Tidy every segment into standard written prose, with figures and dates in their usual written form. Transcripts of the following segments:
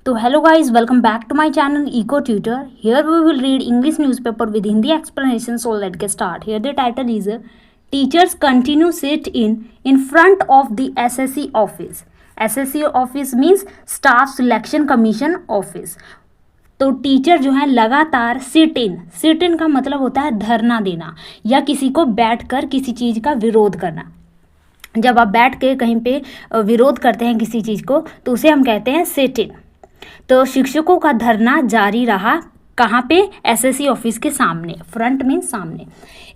So hello guys, welcome back to my channel Eco Tutor. Here we will read English newspaper with Hindi explanation. So let's get start. Here the title is Teachers continue sit in front of the SSC office. SSC office means Staff Selection Commission office. तो teacher जो है लगातार sit in का मतलब होता है धरना देना या किसी को बैठकर किसी चीज़ का विरोध करना। जब आप बैठ के कहीं पे विरोध करते हैं किसी चीज़ को तो उसे हम कहते हैं सिट इन। तो शिक्षकों का धरना जारी रहा कहाँ पे? एसएससी ऑफिस के सामने। फ्रंट मीन सामने।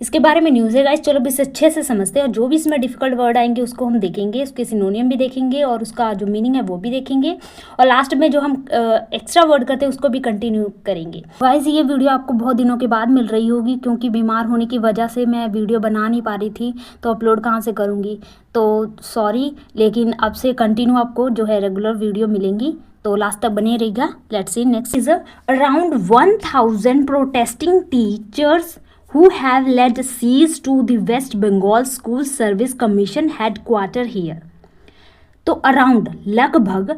इसके बारे में न्यूज़ है गाइस, चलो इसे अच्छे से समझते हैं और जो भी इसमें डिफिकल्ट वर्ड आएंगे उसको हम देखेंगे, उसके सिनोनियम भी देखेंगे और उसका जो मीनिंग है वो भी देखेंगे और लास्ट में जो हम एक्स्ट्रा वर्ड करते हैं उसको भी कंटिन्यू करेंगे। गाइस ये वीडियो आपको बहुत दिनों के बाद मिल रही होगी क्योंकि बीमार होने की वजह से मैं वीडियो बना नहीं पा रही थी, तो अपलोड कहाँ से करूँगी, तो सॉरी, लेकिन अब से कंटिन्यू आपको जो है रेगुलर वीडियो मिलेंगी, तो लास्ट तक बने रहेगा। Let's see next is around 1000 protesting teachers who have led siege to the West Bengal School Service Commission headquarter here. तो अराउंड लगभग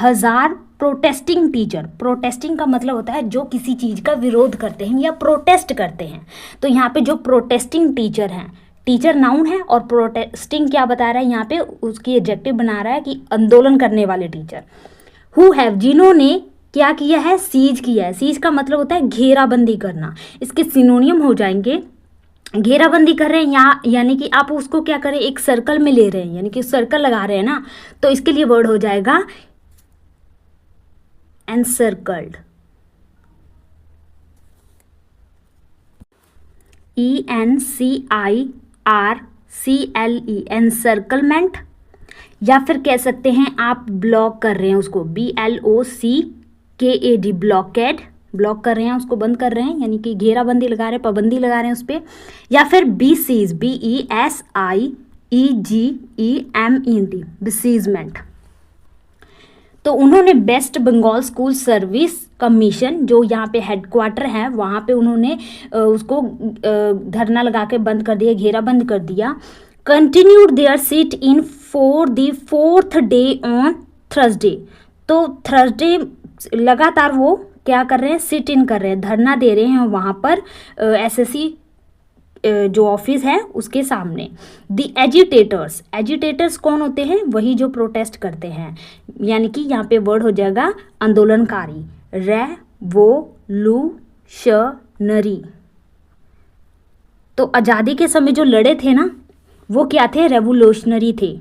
1000 प्रोटेस्टिंग टीचर, प्रोटेस्टिंग का मतलब होता है जो किसी चीज़ का विरोध करते हैं या प्रोटेस्ट करते हैं। तो यहाँ पे जो प्रोटेस्टिंग टीचर हैं, टीचर नाउन है और प्रोटेस्टिंग क्या बता रहा है यहाँ पे, उसकी एडजेक्टिव बना रहा है कि आंदोलन करने वाले टीचर। हु हैव, जिन्होंने क्या किया है? सीज किया है। सीज का मतलब होता है घेराबंदी करना। इसके सिनोनियम हो जाएंगे, घेराबंदी कर रहे हैं यहाँ, यानी कि आप उसको क्या करें, एक सर्कल में ले रहे हैं, यानी कि सर्कल लगा रहे हैं ना, तो इसके लिए वर्ड हो जाएगा एनसर्कल्ड। ENCIRCLE, encirclement. या फिर कह सकते हैं आप ब्लॉक कर रहे हैं उसको, BLOCKAD, ब्लॉकेड, ब्लॉक कर रहे हैं उसको, बंद कर रहे हैं, यानी कि घेराबंदी लगा रहे हैं, पाबंदी लगा रहे हैं उस पर। या फिर BSEGEMENT, बेसीजमेंट। तो उन्होंने West Bengal school service commission, जो यहाँ पे हेडक्वार्टर है, वहाँ पे उन्होंने उसको धरना लगा के बंद कर दिया, घेराबंद कर दिया। Continued their sit in for the 4th day on Thursday. तो थर्सडे लगातार वो क्या कर रहे हैं? सिट इन कर रहे हैं, धरना दे रहे हैं वहाँ पर एसएससी जो ऑफिस है उसके सामने। द एजिटेटर्स, एजिटेटर्स कौन होते हैं? वही जो प्रोटेस्ट करते हैं, यानी कि यहाँ पे वर्ड हो जाएगा आंदोलनकारी, रेवोल्यूशनरी। तो आज़ादी के समय जो लड़े थे ना, वो क्या थे? रेवोल्यूशनरी थे,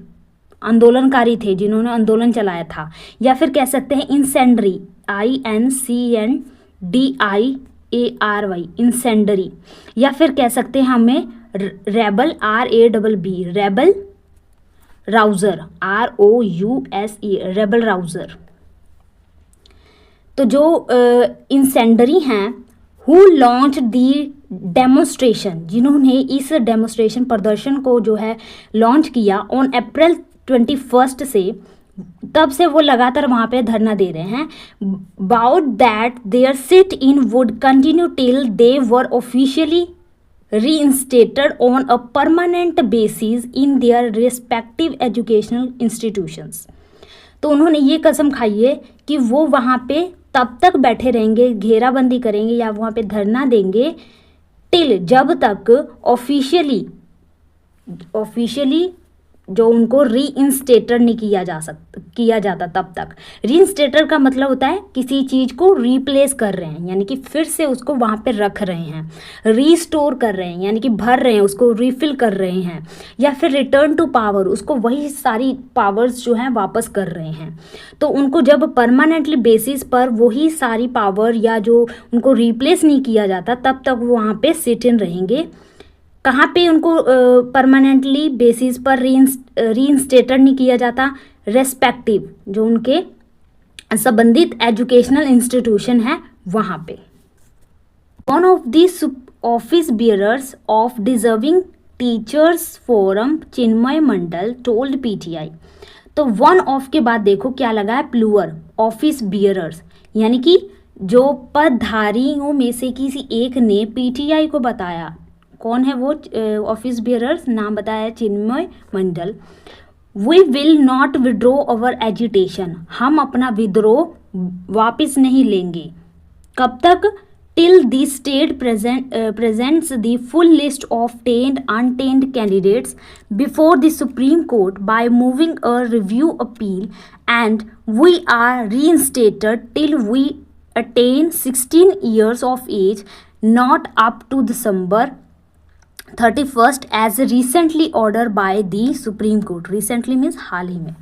आंदोलनकारी थे, जिन्होंने आंदोलन चलाया था। या फिर कह सकते हैं इंसेंडरी, INCENDIARY, इंसेंडरी। या फिर कह सकते हैं हमें rebel, RABB, rebel, rouser, ROUSE, rebel rouser. तो जो इंसेंडरी हैं, हु लॉन्च दी डेमोन्स्ट्रेशन, जिन्होंने इस डेमोन्स्ट्रेशन प्रदर्शन को जो है लॉन्च किया ऑन अप्रैल 21 से, तब से वो लगातार वहाँ पे धरना दे रहे हैं। About that their sit in would continue till they were officially reinstated on a permanent basis in their respective educational institutions. तो उन्होंने ये कसम खाई है कि वो वहाँ पे तब तक बैठे रहेंगे, घेराबंदी करेंगे या वहाँ पे धरना देंगे, टिल, जब तक ऑफिशियली जो उनको रीइंस्टेटर नहीं किया जाता तब तक। रीइंस्टेटर का मतलब होता है किसी चीज़ को रिप्लेस कर रहे हैं, यानी कि फिर से उसको वहाँ पे रख रहे हैं। रीस्टोर कर रहे हैं, यानी कि भर रहे हैं, उसको रिफिल कर रहे हैं। या फिर रिटर्न टू पावर, उसको वही सारी पावर्स जो हैं वापस कर रहे हैं। तो उनको जब परमानेंटली बेसिस पर वही सारी पावर या जो उनको रिप्लेस नहीं किया जाता, तब तक वो वहाँ पे सिट इन रहेंगे। कहाँ पे उनको परमानेंटली बेसिस पर रीइंस्टेटर नहीं किया जाता? रेस्पेक्टिव, जो उनके संबंधित एजुकेशनल इंस्टीट्यूशन है वहाँ पे। One of the office bearers of deserving teachers forum Chinmay Mandal told PTI। तो वन ऑफ के बाद देखो क्या लगा है? प्लूअर, ऑफिस बियरर्स, यानी कि जो पदधारियों में से किसी एक ने PTI को बताया। कौन है वो ऑफिस बियरर्स? नाम बताया Chinmay Mandal. We will not withdraw our agitation, हम अपना विद्रोह वापस नहीं लेंगे। कब तक? Till the state presents the full list of tainted untainted candidates before the Supreme Court by moving a review appeal, and we are reinstated till we attain 16 years of age, not up to December 31st as recently ordered by the Supreme Court. Recently means हाल ही में।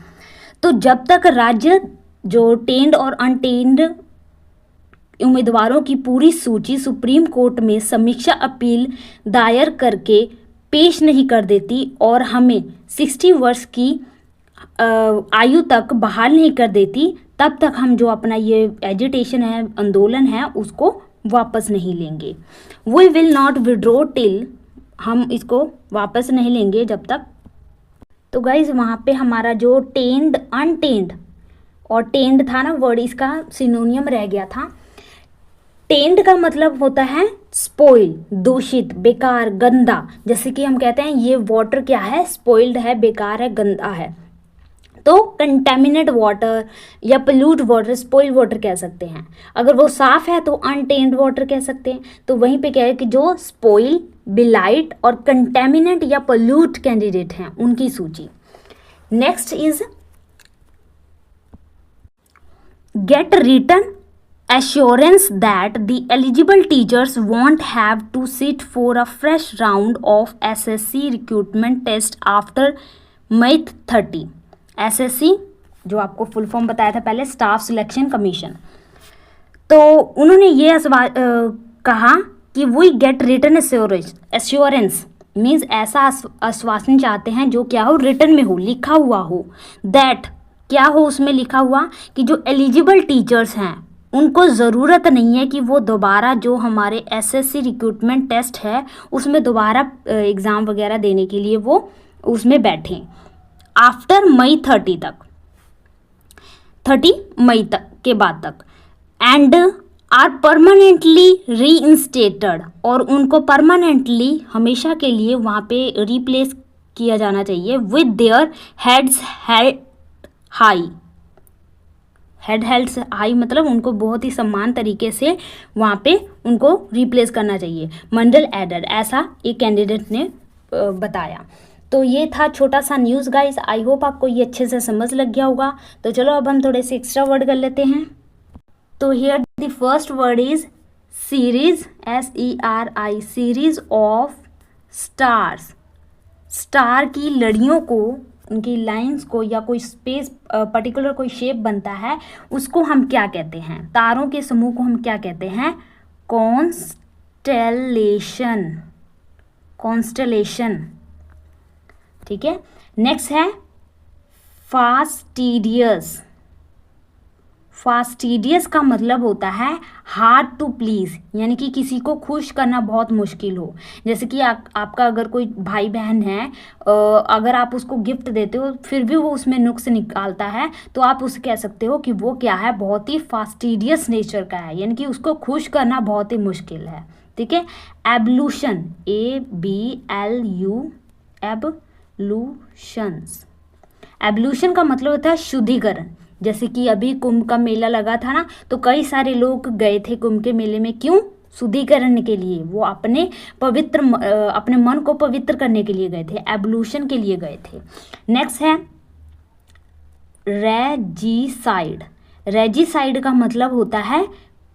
तो जब तक राज्य जो tend और अनटेंड उम्मीदवारों की पूरी सूची सुप्रीम कोर्ट में समीक्षा अपील दायर करके पेश नहीं कर देती और हमें 60 वर्ष की आयु तक बहाल नहीं कर देती, तब तक हम जो अपना ये एजिटेशन है, आंदोलन है, उसको वापस नहीं लेंगे। We will not withdraw till, हम इसको वापस नहीं लेंगे जब तक। तो गाइज वहाँ पे हमारा जो टेंड अनटेंड और टेंड था ना वर्ड, इसका सिनोनियम रह गया था। टेंड का मतलब होता है स्पॉइल, दूषित, बेकार, गंदा। जैसे कि हम कहते हैं ये वाटर क्या है, स्पॉइल्ड है, बेकार है, गंदा है। तो कंटेमिनेट वाटर या पोल्यूट वाटर, स्पॉइल वाटर कह सकते हैं। अगर वो साफ है तो अनटेंड वाटर कह सकते हैं। तो वहीं पे क्या है कि जो स्पॉइल, बिलाइट और कंटेमिनेट या पोल्यूट कैंडिडेट हैं उनकी सूची। Next is get written assurance that the eligible teachers won't have to sit for a fresh round of SSC recruitment test after May 30। SSC जो आपको फुल फॉर्म बताया था पहले, स्टाफ सिलेक्शन कमीशन। तो उन्होंने ये कहा कि we get written assurance means ऐसा आश्वासन चाहते हैं जो क्या हो, रिटन में हो, लिखा हुआ हो। दैट क्या हो उसमें लिखा हुआ कि जो एलिजिबल टीचर्स हैं उनको ज़रूरत नहीं है कि वो दोबारा जो हमारे एसएससी रिक्रूटमेंट टेस्ट है उसमें दोबारा एग्ज़ाम वगैरह देने के लिए वो उसमें बैठें आफ्टर मई 30 तक, 30 मई तक के बाद तक। एंड आर परमानेंटली रीइंस्टेटेड, और उनको परमानेंटली हमेशा के लिए वहाँ पे रिप्लेस किया जाना चाहिए with their heads held high. Head helds high मतलब उनको बहुत ही सम्मान तरीके से वहाँ पे उनको रिप्लेस करना चाहिए। मंडल एडेड, ऐसा एक कैंडिडेट ने बताया। तो ये था छोटा सा न्यूज़ गाइस। आई होप आपको ये अच्छे से समझ लग गया होगा। तो चलो अब हम थोड़े से एक्स्ट्रा वर्ड कर लेते हैं। तो here the first word is series, SERI, series of stars. Star की लड़ियों को, उनकी लाइंस को या कोई स्पेस पर्टिकुलर कोई शेप बनता है उसको हम क्या कहते हैं? तारों के समूह को हम क्या कहते हैं? Constellation, constellation. ठीक है। नेक्स्ट है फास्टिडियस। फास्टिडियस का मतलब होता है हार्ड टू प्लीज़, यानी कि किसी को खुश करना बहुत मुश्किल हो। जैसे कि आपका अगर कोई भाई बहन है, अगर आप उसको गिफ्ट देते हो फिर भी वो उसमें नुक्स निकालता है, तो आप उसे कह सकते हो कि वो क्या है, बहुत ही फास्टिडियस नेचर का है, यानी कि उसको खुश करना बहुत ही मुश्किल है। ठीक है। एब्लूशन, ABLU, एब्लूशंस। एब्लूशन का मतलब होता है शुद्धिकरण। जैसे कि अभी कुंभ का मेला लगा था ना, तो कई सारे लोग गए थे कुंभ के मेले में। क्यों? शुद्धिकरण के लिए, वो अपने मन को पवित्र करने के लिए गए थे, एब्लूशन के लिए गए थे। नेक्स्ट है रेजिसाइड। रेजिसाइड का मतलब होता है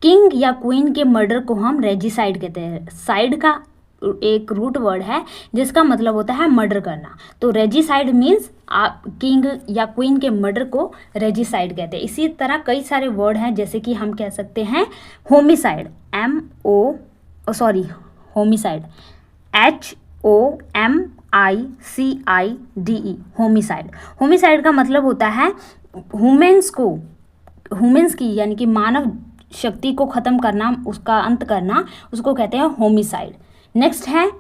किंग या क्वीन के मर्डर को हम रेजिसाइड कहते हैं। साइड का एक रूट वर्ड है जिसका मतलब होता है मर्डर करना। तो रेजिसाइड मीन्स आप किंग या क्वीन के मर्डर को रेजिसाइड कहते हैं। इसी तरह कई सारे वर्ड हैं, जैसे कि हम कह सकते हैं homicide, homicide, HOMICIDE, homicide. Homicide का मतलब होता है ह्यूमन्स की यानी कि मानव शक्ति को ख़त्म करना, उसका अंत करना, उसको कहते हैं होमिसाइड। नेक्स्ट है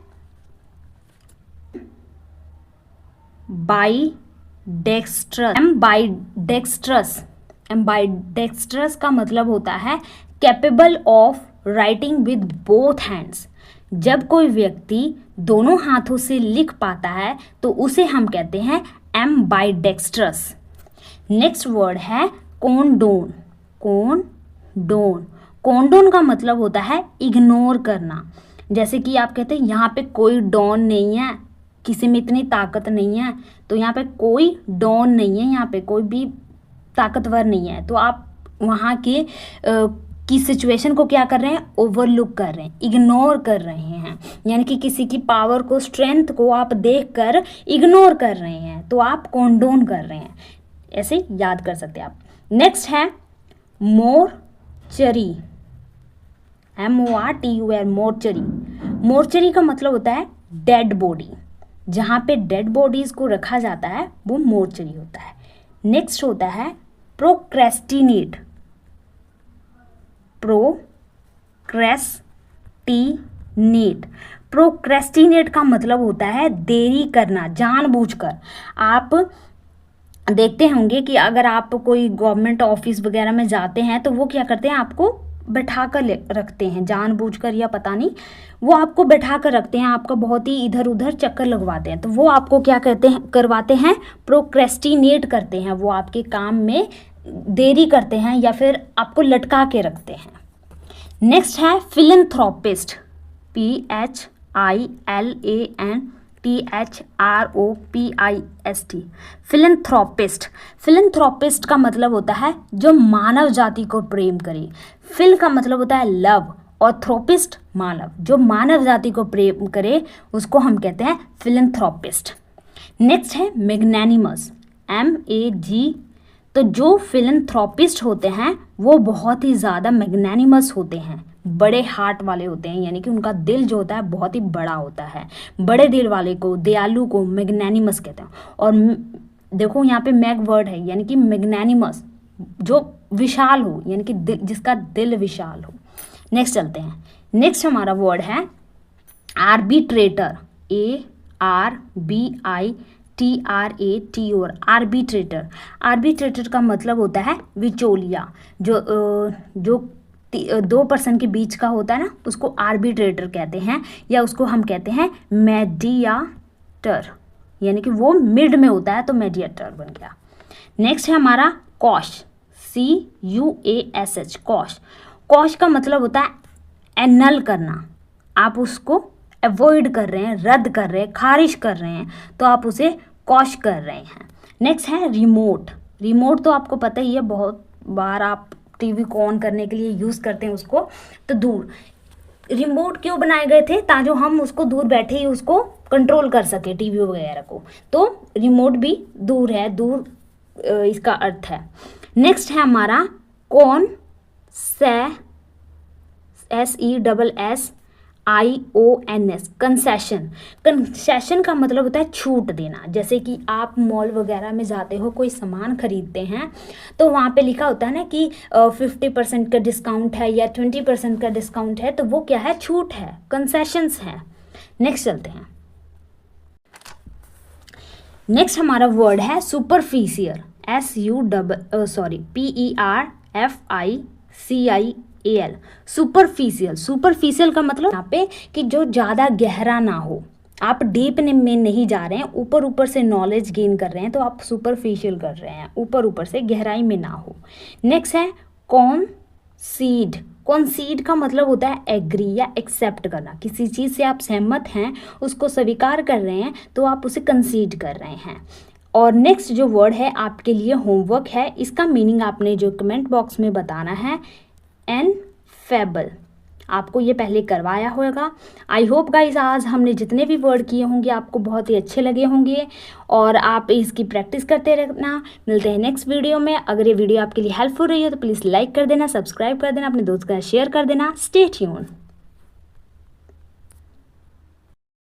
बाइडेक्स्ट्रस। एम्बाइडेक्स्ट्रस का मतलब होता है capable of writing with both hands. जब कोई व्यक्ति दोनों हाथों से लिख पाता है तो उसे हम कहते हैं एम्बाइडेक्स्ट्रस। नेक्स्ट वर्ड है कोंडोन। कोंडोन। कोंडोन का मतलब होता है इग्नोर करना। जैसे कि आप कहते हैं यहाँ पे कोई डॉन नहीं है, किसी में इतनी ताकत नहीं है, तो यहाँ पे कोई डॉन नहीं है, यहाँ पे कोई भी ताकतवर नहीं है, तो आप वहाँ के की सिचुएशन को क्या कर रहे हैं, ओवरलुक कर रहे हैं, इग्नोर कर रहे हैं। यानी कि किसी की पावर को, स्ट्रेंथ को आप देखकर इग्नोर कर रहे हैं, तो आप कोंडोन कर रहे हैं। ऐसे याद कर सकते हैं आप। नेक्स्ट है मोर्चरी, MORTUR, मोर्चरी। मोर्चरी का मतलब होता है डेड बॉडी। जहाँ पे डेड बॉडीज़ को रखा जाता है वो मोर्चरी होता है। नेक्स्ट होता है प्रोक्रेस्टिनेट। प्रोक्रेस्टिनेट का मतलब होता है देरी करना, जानबूझकर। आप देखते होंगे कि अगर आप कोई गवर्नमेंट ऑफिस वगैरह में जाते हैं तो वो क्या करते हैं, आपको बैठा कर रखते हैं, जानबूझकर या पता नहीं, वो आपको बैठा कर रखते हैं, आपका बहुत ही इधर उधर चक्कर लगवाते हैं, तो वो आपको क्या कहते हैं, करवाते हैं, प्रोक्रेस्टिनेट करते हैं। वो आपके काम में देरी करते हैं या फिर आपको लटका के रखते हैं। नेक्स्ट है फिलैंथ्रोपिस्ट, PHILANTHROPIST, फिलैंथ्रोपिस्ट। फिलैंथ्रोपिस्ट का मतलब होता है जो मानव जाति को प्रेम करे। फिल का मतलब होता है लव और थ्रोपिस्ट मानव, जो मानव जाति को प्रेम करे उसको हम कहते हैं फिलैंथ्रोपिस्ट। नेक्स्ट है मैग्नैनिमस, MAG। तो जो फिलैंथ्रोपिस्ट होते हैं वो बहुत ही ज़्यादा मैग्नैनिमस होते हैं, बड़े हार्ट वाले होते हैं, यानी कि उनका दिल जो होता है बहुत ही बड़ा होता है। बड़े दिल वाले को, दयालु को मैग्नैनिमस कहते हैं। और देखो यहाँ पे मैग वर्ड है, यानी कि मैग्नैनिमस जो विशाल हो, यानी कि जिसका दिल विशाल हो। नेक्स्ट चलते हैं। नेक्स्ट हमारा वर्ड है आर्बिट्रेटर, ARBITRATOR, आर्बिट्रेटर। आर्बिट्रेटर का मतलब होता है विचोलिया। जो 2 पर्सन के बीच का होता है ना, उसको आर्बिट्रेटर कहते हैं, या उसको हम कहते हैं मेडिएटर, यानी कि वो मिड में होता है तो मेडिएटर बन गया। नेक्स्ट है हमारा कॉश, CUASH, कॉश। कॉश का मतलब होता है एनल करना। आप उसको अवॉइड कर रहे हैं, रद्द कर रहे हैं, खारिज कर रहे हैं, तो आप उसे कॉश कर रहे हैं। नेक्स्ट है रिमोट। रिमोट तो आपको पता ही है, बहुत बार आप टीवी को ऑन करने के लिए यूज़ करते हैं उसको। तो दूर, रिमोट क्यों बनाए गए थे, ताकि हम उसको दूर बैठे ही उसको कंट्रोल कर सके, टीवी वगैरह को। तो रिमोट भी दूर है, दूर इसका अर्थ है। नेक्स्ट है हमारा कौन SESSIONS, कंसेशन। कंसेशन का मतलब होता है छूट देना। जैसे कि आप मॉल वगैरह में जाते हो, कोई सामान खरीदते हैं, तो वहाँ पे लिखा होता है ना कि 50% का डिस्काउंट है या 20% का डिस्काउंट है, तो वो क्या है, छूट है, कंसेशंस है। नेक्स्ट चलते हैं। नेक्स्ट हमारा वर्ड है सुपरफिशियल, PERFICIAL, सुपरफिशियल। सुपरफिशियल का मतलब यहाँ पे कि जो ज़्यादा गहरा ना हो, आप डीप में नहीं जा रहे हैं, ऊपर ऊपर से नॉलेज गेन कर रहे हैं, तो आप सुपरफिशियल कर रहे हैं, ऊपर ऊपर से, गहराई में ना हो। नेक्स्ट है कॉन्सीड। कॉन्सीड का मतलब होता है एग्री या एक्सेप्ट करना। किसी चीज़ से आप सहमत हैं, उसको स्वीकार कर रहे हैं, तो आप उसे कंसीड कर रहे हैं। और नेक्स्ट जो वर्ड है आपके लिए होमवर्क है, इसका मीनिंग आपने जो कमेंट बॉक्स में बताना है, एनफेबल। आपको ये पहले करवाया होगा। आई होप गाइस आज हमने जितने भी वर्ड किए होंगे आपको बहुत ही अच्छे लगे होंगे, और आप इसकी प्रैक्टिस करते रहना। मिलते हैं नेक्स्ट वीडियो में। अगर ये वीडियो आपके लिए हेल्पफुल रही हो तो प्लीज़ लाइक कर देना, सब्सक्राइब कर देना, अपने दोस्त के साथ शेयर कर देना। Stay tune.